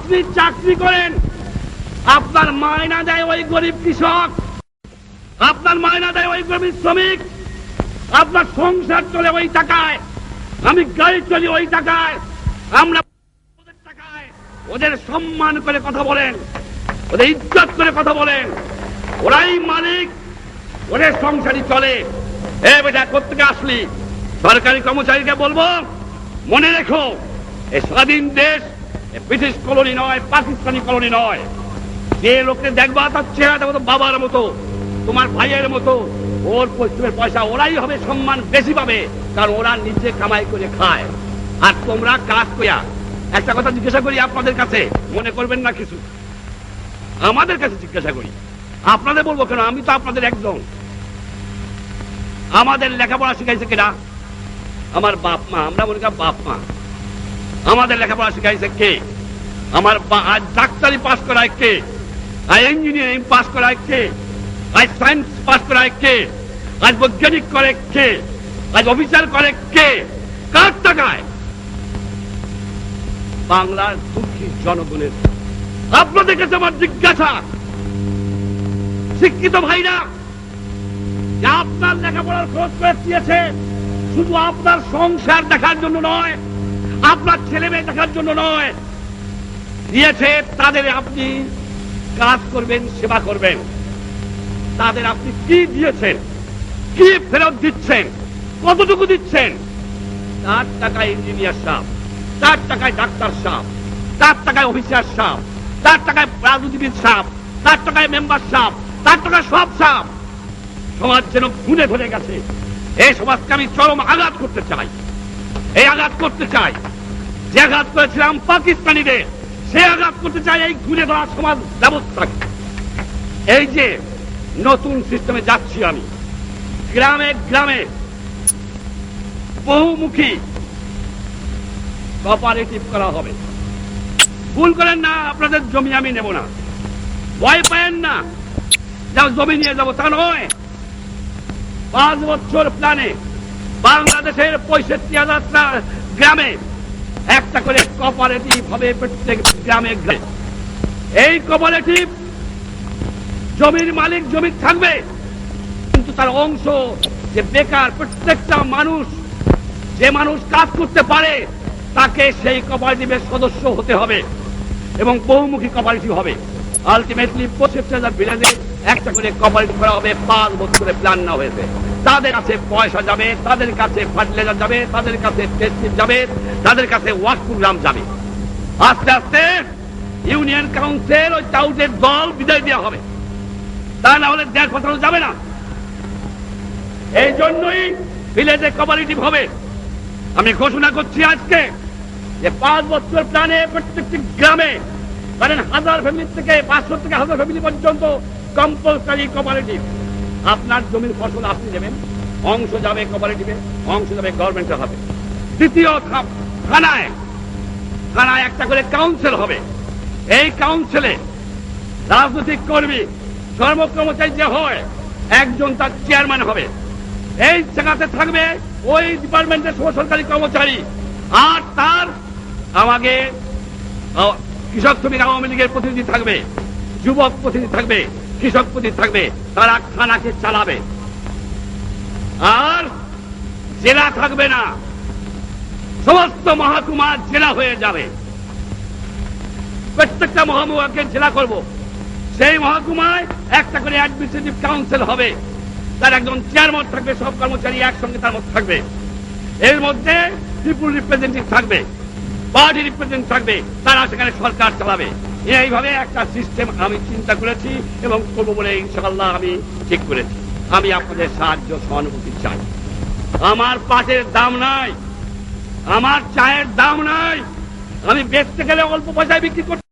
আপনি চাকরি করেন, আপনার মায়না দেয় ওই গরিব কৃষক, আপনার মায়না দেয় ওই গরিব শ্রমিক, আপনার সংসার চলে ওই টাকায়, আমি গাড়ি চলি ওই টাকায়, আমরা ওদের টাকায় ওদের সম্মান করে কথা বলেন, ওদের ইজ্জত করে কথা বলেন, ওরাই মালিক, ওদের সংসারই চলে। এ বেটা কোত্থেকে আসলি? সরকারি কর্মচারীকে বলবো মনে রেখো, এই স্বাধীন দেশ ব্রিটিশ কলোনি নয়, পাকিস্তানি কলোনি নয়। যে লোককে দেখবা তার চেহারাটা মতো বাবার মতো, তোমার ভাইয়ের মতো, ওর পরিশ্রমের পয়সা ওরাই হবে সম্মান বেশি পাবে, কারণ ওরা নিজে কামাই করে খায়। আর তোমরা কাজ কইয়া একটা কথা জিজ্ঞাসা করি আপনাদের কাছে, মনে করবেন না কিছু, আমাদের কাছে জিজ্ঞাসা করি, আপনাদের বলবো কেন, আমি তো আপনাদের একজন। আমাদের লেখাপড়া শিখাইছে কেনা? আমার বাপ মা, আমরা মনে করি বাপ মা। আমাদের লেখাপড়া শিখাইছে কে? আমার আজ ডাক্তারি পাস করায় কে? আজ ইঞ্জিনিয়ারিং পাস করায় কে? আজ সায়েন্স পাস করায় কে? আজ বৈজ্ঞানিক করে কে? আজ অফিসার করে কে? কার টাকায়? বাংলার দুঃখী জনগণের। আপনাদের কাছে আমার জিজ্ঞাসা, শিক্ষিত ভাইরা, আপনার লেখাপড়ার খরচ করে দিয়েছে শুধু আপনার সংসার দেখার জন্য নয়, আপনার ছেলে মেয়ে দেখার জন্য নয়, দিয়েছে তাদের আপনি কাজ করবেন, সেবা করবেন। তাদের আপনি কি দিয়েছেন, কি ফেরত দিচ্ছেন, কতটুকু দিচ্ছেন? তার টাকায় ইঞ্জিনিয়ার সাহেব, তার টাকায় ডাক্তার সাহেব, তার টাকায় অফিসার সাহেব, তার টাকায় রাজনীতিবিদ সাহেব, তার টাকায় মেম্বার সাহেব, তার টাকায় সব সাহেব। সমাজ যেন খুনে ধরে গেছে। এই সমাজকে আমি চরম আঘাত করতে চাই, এই আঘাত করতে চাই। যে আঘাত করেছিলাম পাকিস্তানিদের, সে আঘাত করতে চাই এই খুনে ধরা সমাজ ব্যবস্থাকে। এই যে নতুন সিস্টেমে যাচ্ছি আমি, গ্রামে গ্রামে বহুমুখী কোঅপারেটিভ করা হবে। ভুল করেন না, আপনাদের জমি আমি নেব না, ভয় পায়েন না, যাও জমি নিয়ে যাবো তা নয়। 5 বছর প্ল্যানে বাংলাদেশের 65,000 গ্রামে একটা করে কোঅপারেটিভ হবে, প্রত্যেক গ্রামে গ্রামে। এই কোঅপারেটিভ জমির মালিক জমি থাকবে, কিন্তু তার অংশ যে বেকার প্রত্যেকটা মানুষ, যে মানুষ কাজ করতে পারে, তাকে সেই কোঅপারেটিভের সদস্য হতে হবে এবং বহুমুখী কোঅপারেটিভ হবে। আলটিমেটলি 65,000 ভিলেজে একটা করে কোঅপারেটিভ করা হবে। 5 বছরে প্ল্যান না হয়েছে। তাদের কাছে পয়সা যাবে, তাদের কাছে ফার্টিলাইজার যাবে, তাদের কাছে টেস্টিং যাবে, তাদের কাছে ওয়ার্ক প্রোগ্রাম যাবে। আস্তে আস্তে ইউনিয়ন কাউন্সিল ওই টাউটের দল বিদায় দেওয়া হবে, তা না হলে দেশ পাঠানো যাবে না। এই জন্যই ভিলেজে কোঅপারেটিভ হবে। আমি ঘোষণা করছি আজকে যে 5 বছর প্ল্যানে প্রত্যেকটি গ্রামে, ধরেন 1000 ফ্যামিলি থেকে 500 থেকে 1000 ফ্যামিলি পর্যন্ত কম্পালসারি কোঅপারেটিভ। আপনার জমির ফসল আপনি দেবেন, অংশ যাবে কোঅপারেটিভে, অংশ যাবে গভর্নমেন্টের হবে। দ্বিতীয় ধাপ, থানায় থানায় একটা করে কাউন্সিল হবে। এই কাউন্সিলে রাজনৈতিক কর্মী, কর্মচারী যে হয়, একজন তার চেয়ারম্যান হবে। এই জায়গাতে থাকবে ওই ডিপার্টমেন্টের সরকারি কর্মচারী, আর তার আমাকে কৃষক শ্রমিক আওয়ামী লীগের প্রতিনিধি থাকবে, যুবক প্রতিনিধি থাকবে, কৃষক প্রতিনিধি থাকবে। তারা থানাকে চালাবে। আর জেলা থাকবে না, সমস্ত মহকুমা জেলা হয়ে যাবে। প্রত্যেকটা মহকুমাকে জেলা করব। সেই মহকুমায় একটা করে অ্যাডমিনিস্ট্রেটিভ কাউন্সিল হবে, তার একজন চেয়ারম্যান থাকবে, সব কর্মচারী একসঙ্গে তার মধ্যে থাকবে। এর মধ্যে পিপুল রিপ্রেজেন্টেটিভ থাকবে, পার্টি রিপ্রেজেন্টেটিভ থাকবে, তারা সেখানে সরকার চালাবে। এইভাবে একটা সিস্টেম আমি চিন্তা করেছি এবং করবো বলে ইনশাআল্লাহ আমি ঠিক করেছি। আমি আপনাদের সাহায্য সহানুভূতি চাই। আমার পাটের দাম নাই, আমার চায়ের দাম নাই, আমি বেচতে গেলে অল্প পয়সায় বিক্রি করতে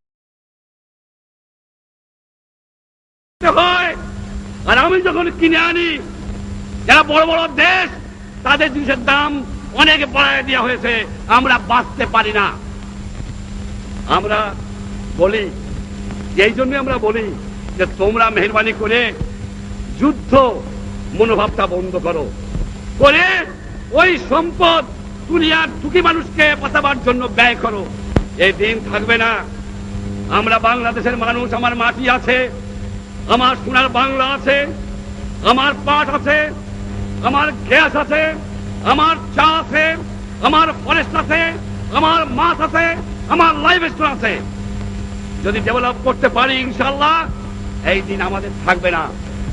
হয়। আর আমি যখন কিনে আনি, যারা বড় বড় দেশ, তাদের জিনিসের দাম অনেক বাড়ায় দেওয়া হয়েছে, আমরা বাঁচতে পারি না। আমরা বলি, এই জন্য আমরা বলি যে তোমরা মেহরবানি করে যুদ্ধ মনোভাবটা বন্ধ করো, করে ওই সম্পদ দুনিয়ার দুঃখী মানুষকে বাঁচাবার জন্য ব্যয় করো। এই দিন থাকবে না আমরা বাংলাদেশের মানুষ, আমার মাটি আছে, আমার সোনার বাংলা আছে, আমার পাট আছে, আমার গ্যাস আছে, আমার চা আছে, আমার ফরেস্ট আছে, আমার মাছ আছে, আমার লাইভ স্টোর আছে। যদি ডেভেলপ করতে পারি ইনশাআল্লাহ এই দিন আমাদের থাকবে না।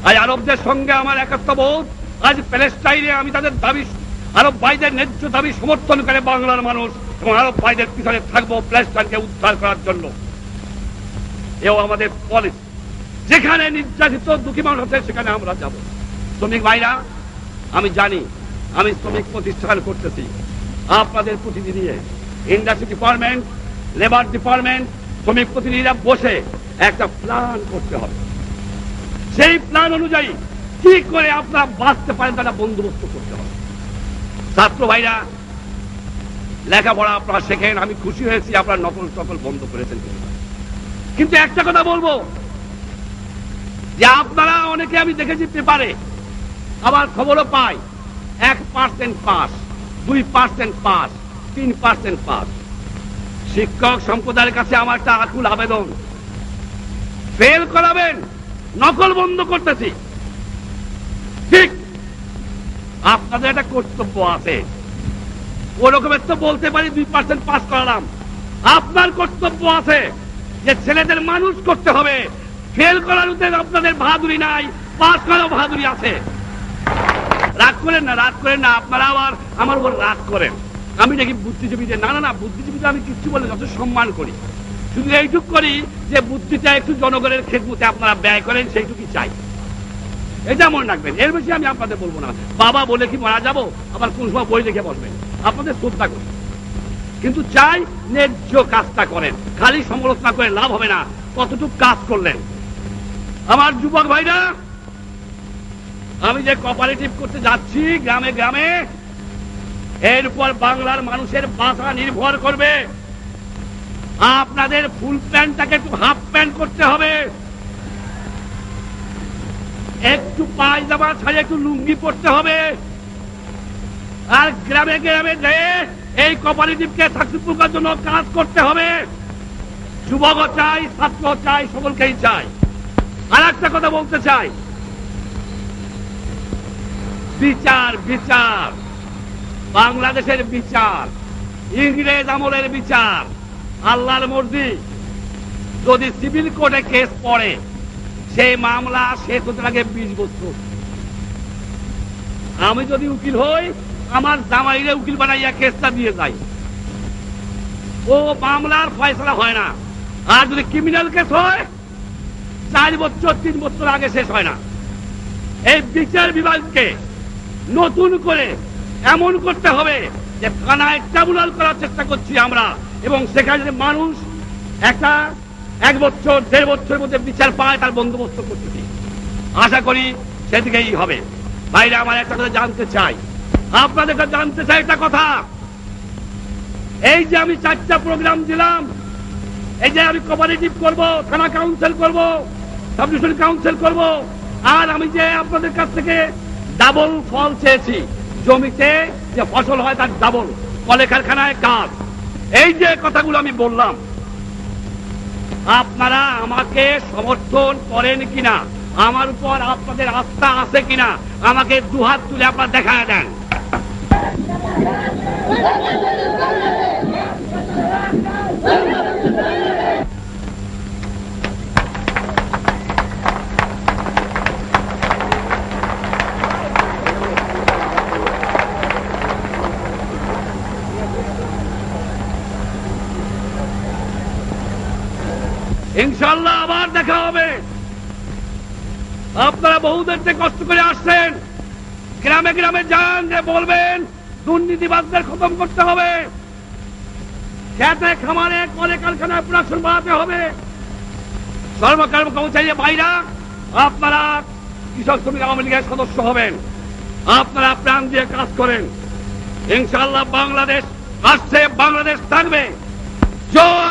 আজ আরবদের সঙ্গে আমার একাত্মবোধ, আজ প্যালেস্টাইনে আমি তাদের দাবি, আরব ভাইদের ন্যায্য দাবি সমর্থন করে বাংলার মানুষ, এবং আরব ভাইদের পিছনে থাকবো প্যালেস্টাইনকে উদ্ধার করার জন্য। এও আমাদের পলিসি। যেখানে নির্যাতিত দুঃখী মানুষ আছে সেখানে আমরা যাব। শ্রমিক ভাইরা, আমি জানি আমি শ্রমিক প্রতিষ্ঠান করতেছি, আপনাদের প্রতিনিধি নিয়ে ইন্ডাস্ট্রি ডিপার্টমেন্ট, লেবার ডিপার্টমেন্ট, শ্রমিক প্রতিনিধিরা বসে একটা প্ল্যান করতে হবে। সেই প্ল্যান অনুযায়ী কি করে আপনারা বাঁচতে পারেন তারা বন্দোবস্ত করতে হবে। ছাত্র ভাইরা, লেখাপড়া আপনারা শেখেন, আমি খুশি হয়েছি আপনারা নকল টকল বন্ধ করেছেন। কিন্তু একটা কথা বলবো যে আপনারা অনেকে আমি দেখেছি পেপারে, আবার খবরও পাই 1% পাস, 2% পাস, 3% পাস। শিক্ষক সম্প্রদায়ের কাছে আমার একটা আকুল আবেদন, ফেল করাবেন, নকল বন্ধ করতেছি, ঠিক আপনাদের একটা কর্তব্য আছে। ওরকমের তো বলতে পারি 2% পাস করালাম, আপনার কর্তব্য আছে যে ছেলেদের মানুষ করতে হবে। ফেল করার উদ্দেশ্যে আপনাদের বাহাদুরি নাই, পাস করার বাহাদুরি আছে। রাগ করেন না, রাগ করেন না, আপনারা আবার আমার উপর রাগ করেন। আমি দেখি বুদ্ধিজীবীদের, না না না, বুদ্ধিজীবীদের আমি কিচ্ছু বলে যত সম্মান করি, শুধু এইটুক করি যে বুদ্ধিটা একটু জনগণের খেদমতে আপনারা ব্যয় করেন, সেইটুকুই চাই। এটা মনে রাখবেন, এর বেশি আমি আপনাদের বলবো না। বাবা বলে কি মারা যাবো, আবার কোন সময় বই লিখে বসবেন, আপনাদের শ্রদ্ধা করি, কিন্তু চাই ন্যায্য কাজটা করেন। খালি সমালোচনা করে লাভ হবে না, কতটুকু কাজ করলেন। আমার যুবক ভাইরা, আমি যে কোঅপারেটিভ করতে যাচ্ছি গ্রামে গ্রামে, এর উপর বাংলার মানুষের বাঁচা নির্ভর করবে। আপনাদের ফুল প্যান্টটাকে একটু হাফ প্যান্ট করতে হবে, একটু পায়জামা ছাড়িয়ে একটু লুঙ্গি পরতে হবে, আর গ্রামে গ্রামে যেয়ে এই কোঅপারেটিভকে সাকসেসফুল করার জন্য কাজ করতে হবে। যুবকও চাই, ছাত্র চাই, সকলকেই চাই। আর একটা কথা বলতে চাই, বিচার, বিচার, বাংলাদেশের বিচার, ইংরেজ আমলের বিচার, আল্লাহর মর্জি। যদি সিভিল কোর্টে কেস পড়ে, সেই মামলা শেষ হতে লাগে 20 বছর। আমি যদি উকিল হই, আমার জামাইরে উকিল বানাইয়া কেসটা দিয়ে যাই, ও মামলার ফয়সালা হয় না। আর যদি ক্রিমিনাল কেস হয়, 4 বছর 3 বছর আগে শেষ হয় না। এই বিচার বিভাগকে নতুন করে এমন করতে হবে যে থানায় ট্রাইব্যুনাল করার চেষ্টা করছি আমরা, এবং সেখানে মানুষ একটা 1 বছর 1.5 বছরের মধ্যে বিচার পায়, তার বন্দোবস্ত করতেছি। আশা করি সেদিকেই হবে। ভাইরা, আমার একটা কথা জানতে চাই, আপনাদের কাছে জানতে চাই একটা কথা। এই যে আমি 4টা প্রোগ্রাম দিলাম, এই যে আমি কোঅপারেটিভ করব, থানা কাউন্সিল করব, সাব ডিভিশন কাউন্সিল করব, আর আমি যে আপনাদের কাছ থেকে ডাবল ফল চেয়েছি, জমিতে যে ফসল হয় তার ডাবল, কলকারখানায় কাজ, এই যে কথাগুলো আমি বললাম, আপনারা আমাকে সমর্থন করেন কিনা, আমার উপর আপনাদের আস্থা আছে কিনা, আমাকে দুহাত তুলে আপনারা দেখা দেন। ইনশাআল্লাহ আবার দেখা হবে। আপনারা বহুদের থেকে কষ্ট করে আসছেন, গ্রামে গ্রামে যান, যে বলবেন দুর্নীতিবাদদের খতম করতে হবে, খেতে খামারে কলকারখানায় প্রোডাকশন বাড়াতে হবে। কর্মচারী ভাইরা, আপনারা কৃষক শ্রমিক আওয়ামী লীগের সদস্য হবেন, আপনারা প্রাণ দিয়ে কাজ করেন। ইনশাআল্লাহ বাংলাদেশ আসছে, বাংলাদেশ থাকবে। জয়